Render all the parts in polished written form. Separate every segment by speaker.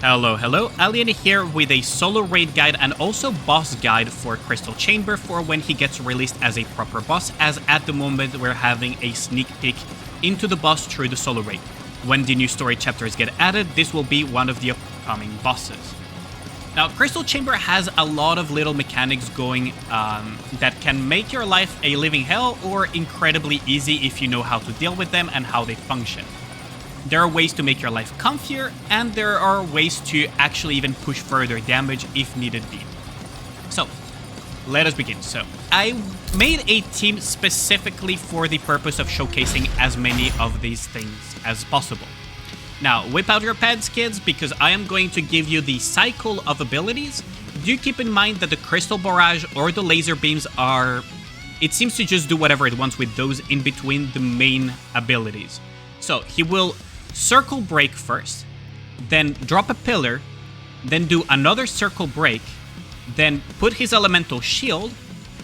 Speaker 1: Hello, Allyane here with a solo raid guide and also boss guide for Crystal Chamber for when he gets released as a proper boss, as at the moment we're having a sneak peek into the boss through the solo raid. When the new story chapters get added, this will be one of the upcoming bosses. Now, Crystal Chamber has a lot of little mechanics going that can make your life a living hell or incredibly easy if you know how to deal with them and how they function. There are ways to make your life comfier, and there are ways to actually even push further damage if needed be. So, let us begin. So, I made a team specifically for the purpose of showcasing as many of these things as possible. Now, whip out your pads, kids, because I am going to give you the cycle of abilities. Do keep in mind that the Crystal Barrage or the Laser Beams are... It seems to just do whatever it wants with those in between the main abilities. So, he will circle break first, then drop a pillar, then do another circle break, then put his elemental shield,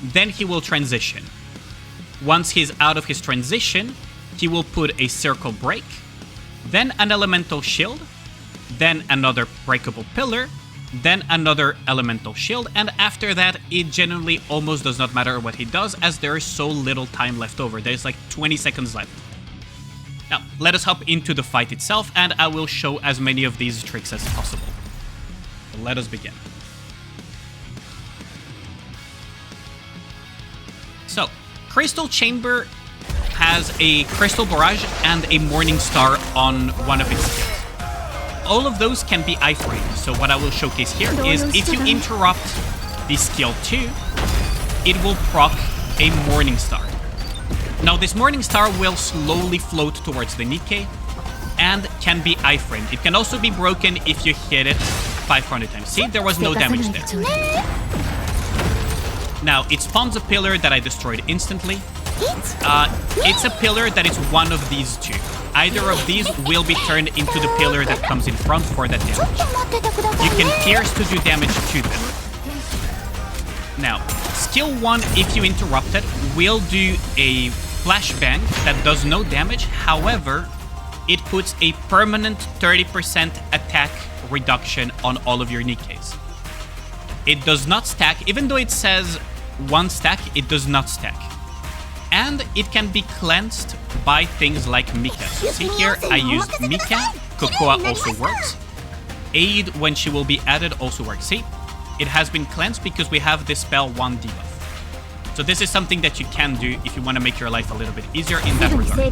Speaker 1: then he will transition. Once he's out of his transition, he will put a circle break, then an elemental shield, then another breakable pillar, then another elemental shield, and after that, it generally almost does not matter what he does, as there is so little time left over. There's like 20 seconds left. Now, let us hop into the fight itself, and I will show as many of these tricks as possible. So let us begin. So, Crystal Chamber has a Crystal Barrage and a Morning Star on one of its skills. All of those can be iframed, so what I will showcase here is if you interrupt the skill 2, it will proc a Morning Star. Now, this Morning Star will slowly float towards the Nikke and can be iframed. It can also be broken if you hit it 500 times. See, there was no damage there. Now, it spawns a pillar that I destroyed instantly. It's a pillar that is one of these two. Either of these will be turned into the pillar that comes in front for that damage. You can pierce to do damage to them. Now, skill 1, if you interrupt it, will do a flashbang that does no damage. However, it puts a permanent 30% attack reduction on all of your Nikkes. It does not stack, even though it says 1 stack, it does not stack. And it can be cleansed by things like Mika. So see here, I used Mika. Cocoa also works. Aid, when she will be added, also works. See, it has been cleansed because we have this spell 1 debuff. So this is something that you can do if you want to make your life a little bit easier in that regard.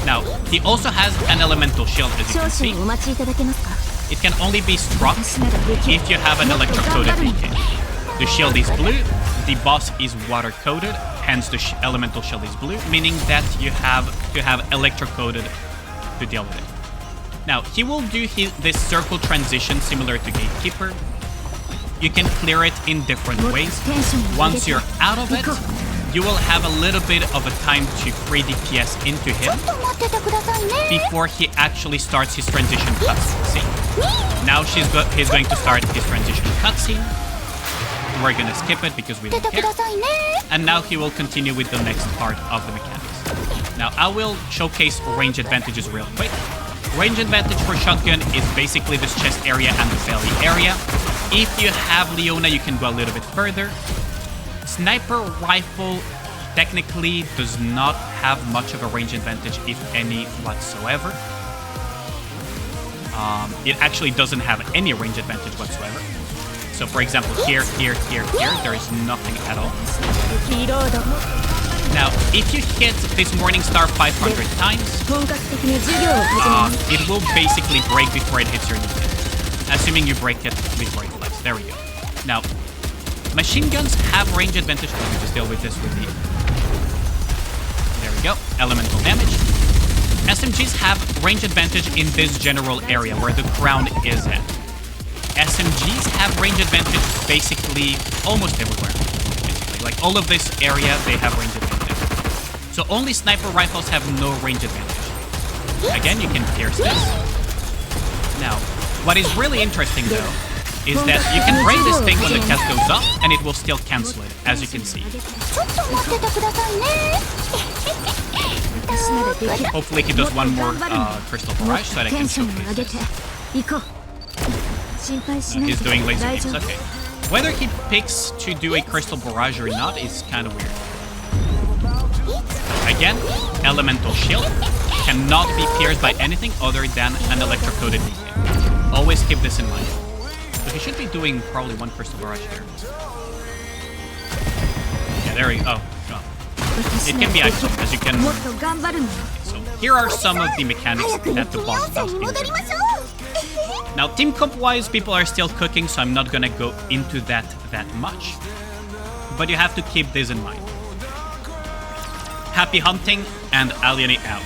Speaker 1: Now, he also has an elemental shield, as you can see. It can only be struck if you have an electro-coated Nikke. The shield is blue, the boss is water-coated, hence the elemental shield is blue, meaning that you have to have electro-coated to deal with it. Now, he will do this circle transition similar to Gatekeeper. You can clear it in different ways. Once you're out of it, you will have a little bit of a time to free DPS into him before he actually starts his transition cutscene. See? Now he's going to start his transition cutscene. We're gonna skip it because we don't care. And now he will continue with the next part of the mechanics. Now I will showcase range advantages real quick. Range advantage for shotgun is basically this chest area and the belly area. If you have Leona, you can go a little bit further. Sniper rifle technically does not have much of a range advantage, if any whatsoever. It actually doesn't have any range advantage whatsoever. So for example, here, there is nothing at all. Now, if you hit this Morning Star 500 times, it will basically break before it hits your Nikke. Assuming you break it before it flies. There we go. Now, machine guns have range advantage. Let me just deal with this with the... There we go. Elemental damage. SMGs have range advantage in this general area where the crown is at. SMGs have range advantage basically almost everywhere. Basically, like all of this area, they have range advantage. So only sniper rifles have no range advantage. Again, you can pierce this. Now, what is really interesting though, is that you can break this thing when the cast goes up, and it will still cancel it, as you can see. Hopefully he does one more Crystal Barrage so that I can showcase this. He's doing laser beams, okay. Whether he picks to do a crystal barrage or not is kind of weird. Again, elemental shield cannot be pierced by anything other than an electrocoated Nikke. Always keep this in mind. So he should be doing probably one crystal barrage here. Yeah, there we go. Oh. It can be actual, as you can... So here are some of the mechanics that the boss does injure. Now, team comp-wise, people are still cooking, so I'm not gonna go into that much. But you have to keep this in mind. Happy hunting, and Allyane out.